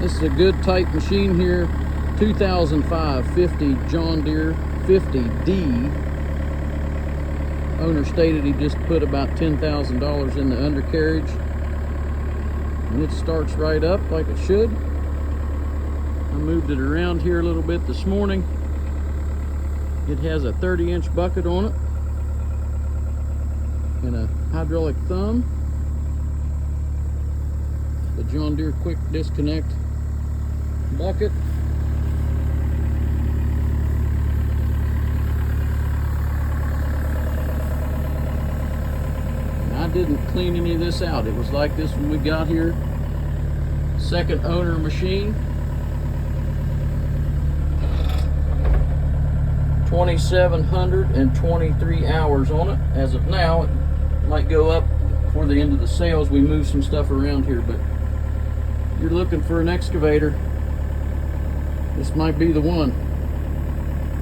This is a good tight machine here. 2005 50 John Deere 50D. Owner stated he just put about $10,000 in the undercarriage. And it starts right up like it should. I moved it around here a little bit this morning. It has a 30-inch bucket on it and a hydraulic thumb. The John Deere quick disconnect bucket. And I didn't clean any of this out. It was like this when we got here. Second owner machine. 2,723 hours on it. As of now, it might go up before the end of the sales. We move some stuff around here, but if you're looking for an excavator, this might be the one.